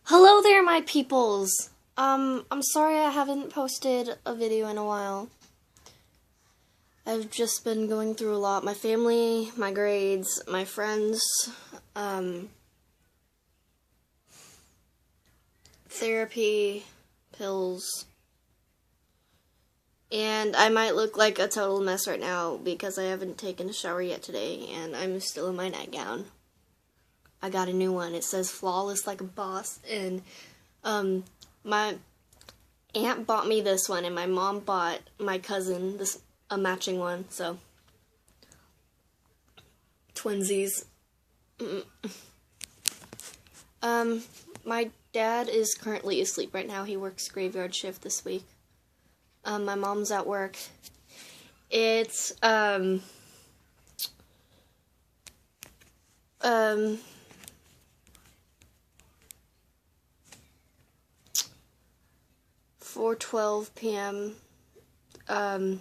Hello there, my peoples. I'm sorry I haven't posted a video in a while. I've just been going through a lot. My family, my grades, my friends, therapy, pills, and I might look like a total mess right now because I haven't taken a shower yet today, and I'm still in my nightgown. I got a new one. It says flawless like a boss, and my aunt bought me this one, and my mom bought my cousin a matching one, so twinsies. My dad is currently asleep right now. He works graveyard shift this week. My mom's at work. It's 4:12 p.m. And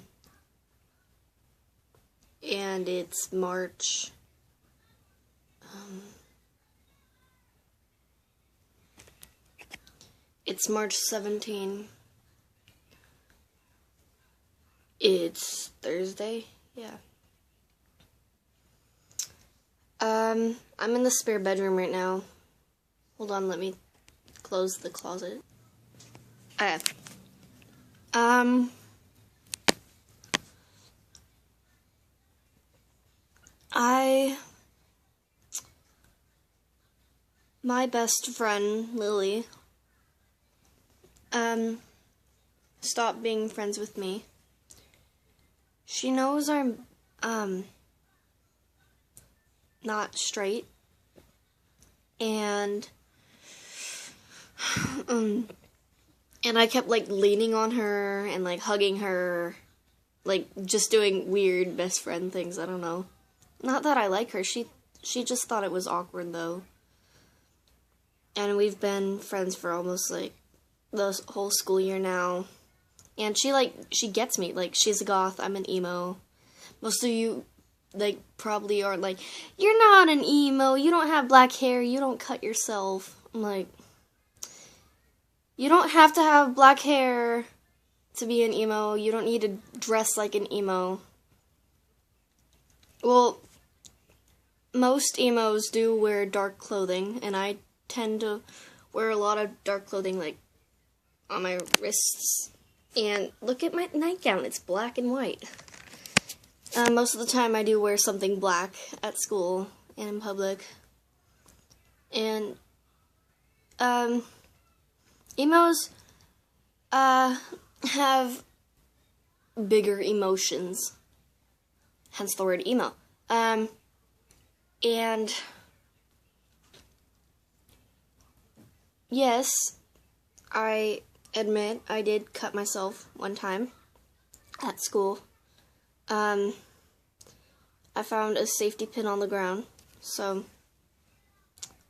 it's March. It's March 17. It's Thursday. Yeah. I'm in the spare bedroom right now. Hold on, let me close the closet. Okay. My best friend, Lily, stopped being friends with me. She knows I'm, not straight, and I kept, like, leaning on her and, like, hugging her, like, just doing weird best friend things, I don't know. Not that I like her, she just thought it was awkward, though. And we've been friends for almost, like, the whole school year now. And she gets me. Like, she's a goth, I'm an emo. Most of you, like, probably are like, you're not an emo, you don't have black hair, you don't cut yourself. I'm like, you don't have to have black hair to be an emo. You don't need to dress like an emo. Well, most emos do wear dark clothing, and I tend to wear a lot of dark clothing, like, on my wrists. And look at my nightgown, it's black and white. Most of the time I do wear something black at school and in public. And, emos, have bigger emotions. Hence the word emo. And yes, I admit I did cut myself one time at school. I found a safety pin on the ground, so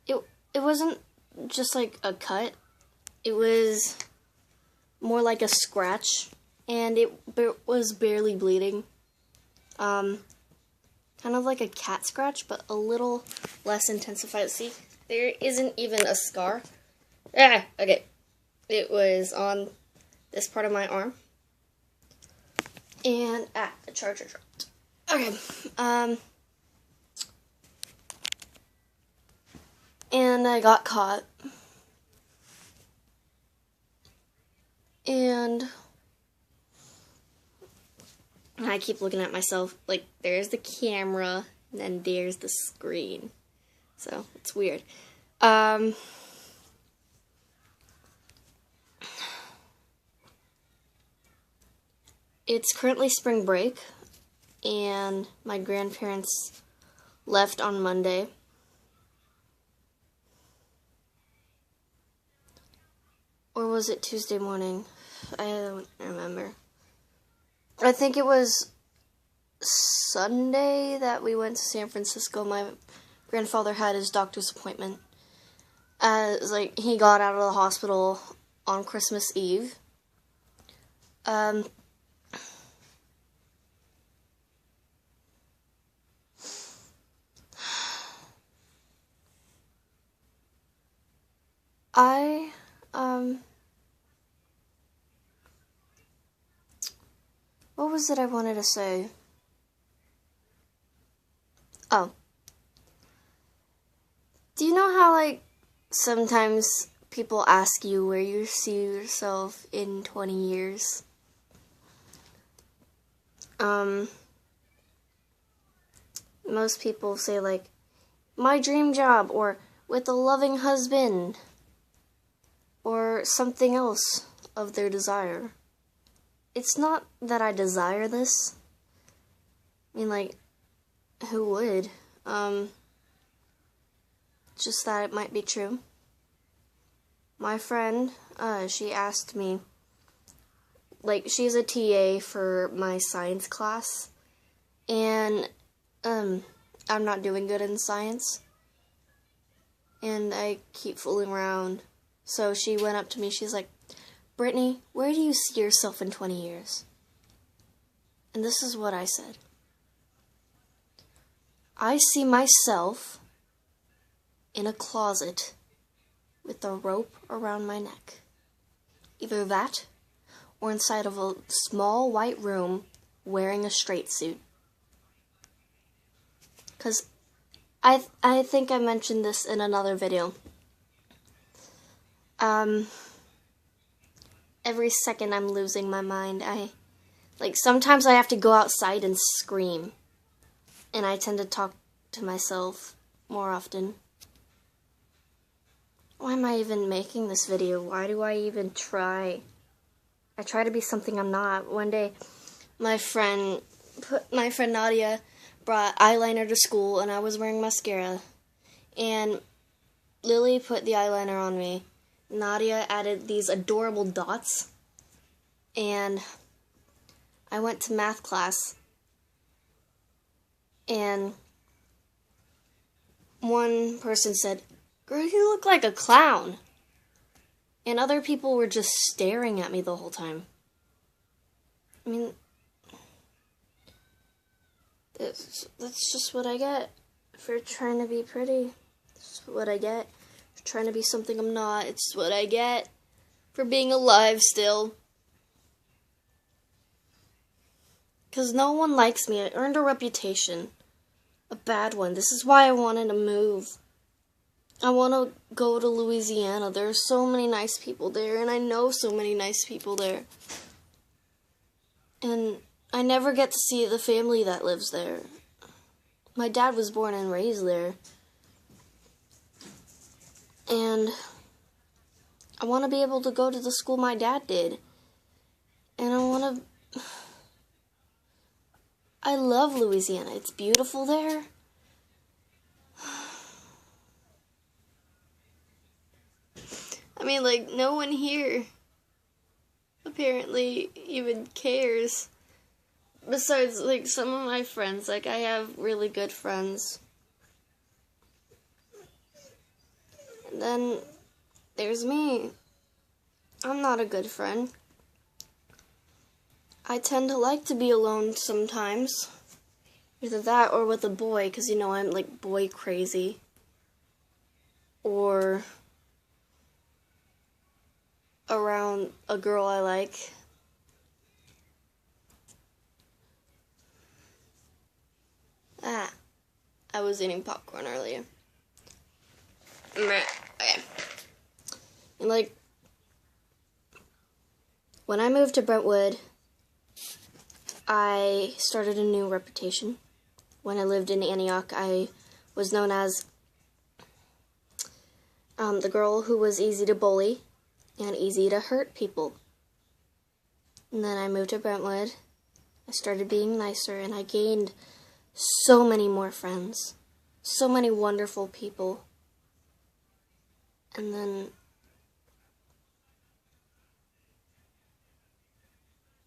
it wasn't just like a cut, it was more like a scratch, and it was barely bleeding. Kind of like a cat scratch, but a little less intensified. See, there isn't even a scar. Okay. It was on this part of my arm. And, the charger dropped. Okay, and I got caught. And I keep looking at myself, like, there's the camera, and then there's the screen. So, it's weird. It's currently spring break, and my grandparents left on Monday. Or was it Tuesday morning? I don't remember. I think it was Sunday that we went to San Francisco. My grandfather had his doctor's appointment. He got out of the hospital on Christmas Eve. I, what was it I wanted to say? Oh. Do you know how, like, sometimes people ask you where you see yourself in 20 years? Most people say, like, my dream job, or with a loving husband, or something else of their desire. It's not that I desire this. I mean, like, who would? Just that it might be true. My friend, she asked me, like, she's a TA for my science class, and, I'm not doing good in science, and I keep fooling around. So she went up to me, she's like, Brittany, where do you see yourself in 20 years? And this is what I said. I see myself in a closet with a rope around my neck. Either that, or inside of a small white room wearing a straight suit. Because I think I mentioned this in another video. Every second I'm losing my mind. Sometimes I have to go outside and scream. And I tend to talk to myself more often. Why am I even making this video? Why do I even try? I try to be something I'm not. One day, my friend Nadia brought eyeliner to school, and I was wearing mascara. And Lily put the eyeliner on me. Nadia added these adorable dots. And I went to math class. And one person said, "Girl, you look like a clown." And other people were just staring at me the whole time. I mean, that's just what I get for trying to be pretty. That's what I get for trying to be something I'm not. It's what I get for being alive still. Because no one likes me. I earned a reputation. A bad one. This is why I wanted to move. I want to go to Louisiana. There are so many nice people there, and I know so many nice people there. And I never get to see the family that lives there. My dad was born and raised there. And I want to be able to go to the school my dad did. And I love Louisiana. It's beautiful there. I mean, like, no one here apparently even cares. Besides, like, some of my friends. Like, I have really good friends. And then there's me. I'm not a good friend. I tend to like to be alone sometimes. Either that or with a boy, because, you know, I'm, like, boy crazy. Or around a girl I like. I was eating popcorn earlier. Okay. And, like, when I moved to Brentwood, I started a new reputation. When I lived in Antioch, I was known as the girl who was easy to bully and easy to hurt people. And then I moved to Brentwood. I started being nicer, and I gained so many more friends. So many wonderful people. And then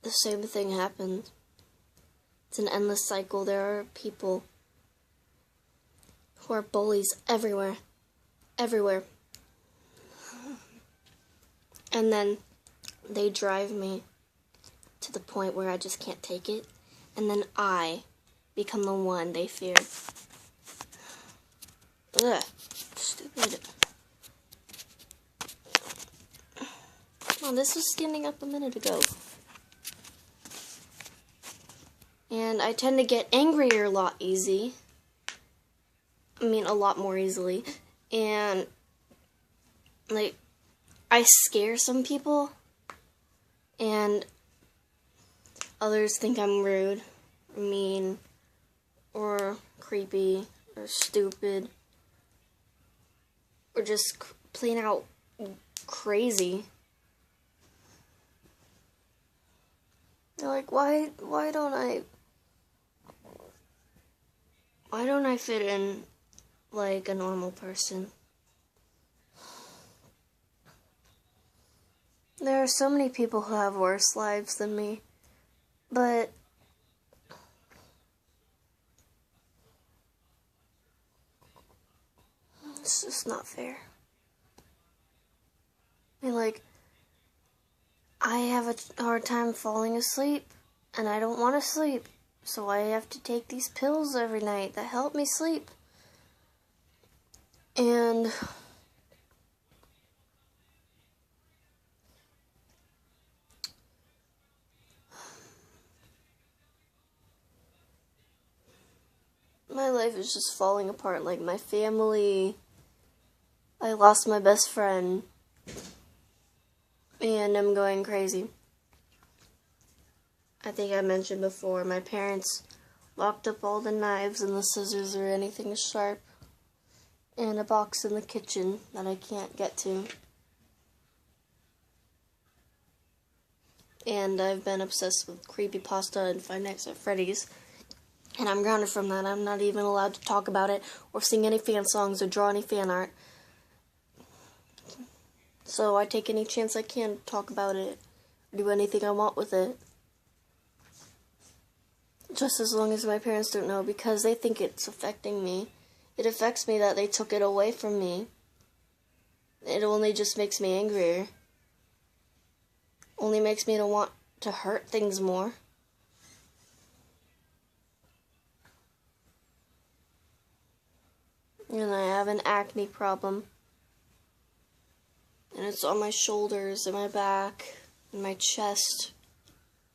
the same thing happened. It's an endless cycle. There are people who are bullies everywhere. Everywhere. And then they drive me to the point where I just can't take it. And then I become the one they fear. Ugh. Stupid. Oh, this was standing up a minute ago. And I tend to get angrier a lot a lot more easily. And, like, I scare some people. And others think I'm rude, or mean, or creepy, or stupid, or just plain out crazy. They're like, why don't I fit in like a normal person? There are so many people who have worse lives than me, but it's just not fair. I have a hard time falling asleep, and I don't want to sleep, so I have to take these pills every night that help me sleep. And my life is just falling apart. Like, my family, I lost my best friend, and I'm going crazy. I think I mentioned before, my parents locked up all the knives and the scissors or anything sharp in a box in the kitchen that I can't get to. And I've been obsessed with creepypasta and Five Nights at Freddy's. And I'm grounded from that. I'm not even allowed to talk about it or sing any fan songs or draw any fan art. So I take any chance I can to talk about it, do anything I want with it. Just as long as my parents don't know, because they think it's affecting me. It affects me that they took it away from me. It only just makes me angrier. Only makes me to want to hurt things more. And I have an acne problem. And it's on my shoulders, and my back, and my chest,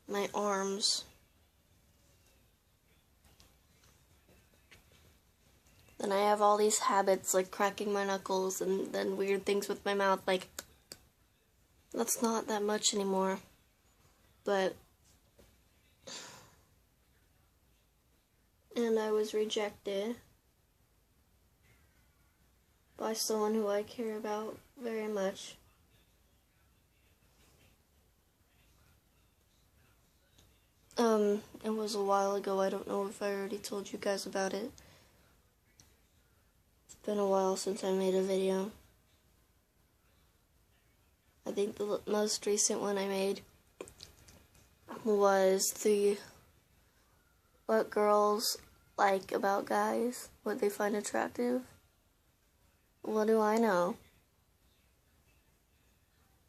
my arms. Then I have all these habits, like cracking my knuckles, and then weird things with my mouth, like, that's not that much anymore. But, and I was rejected by someone who I care about very much. It was a while ago. I don't know if I already told you guys about it. It's been a while since I made a video. I think the most recent one I made was what girls like about guys, what they find attractive. What do I know?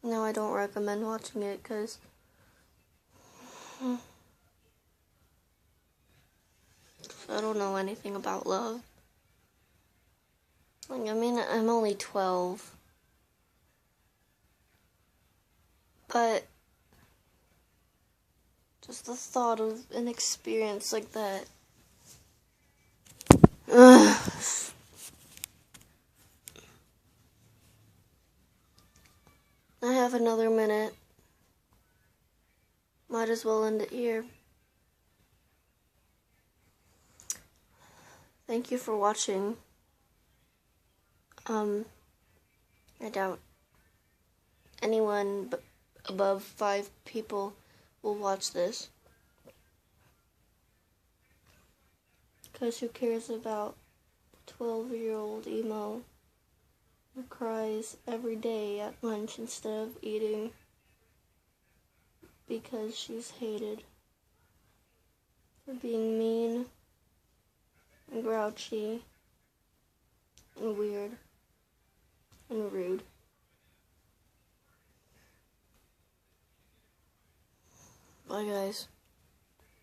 No, I don't recommend watching it because I don't know anything about love. I'm only 12. But just the thought of an experience like that. I have another minute. Might as well end it here. Thank you for watching. I doubt anyone above 5 people will watch this. Because who cares about 12-year-old emo who cries every day at lunch instead of eating because she's hated for being mean and grouchy and weird and rude. Bye, guys.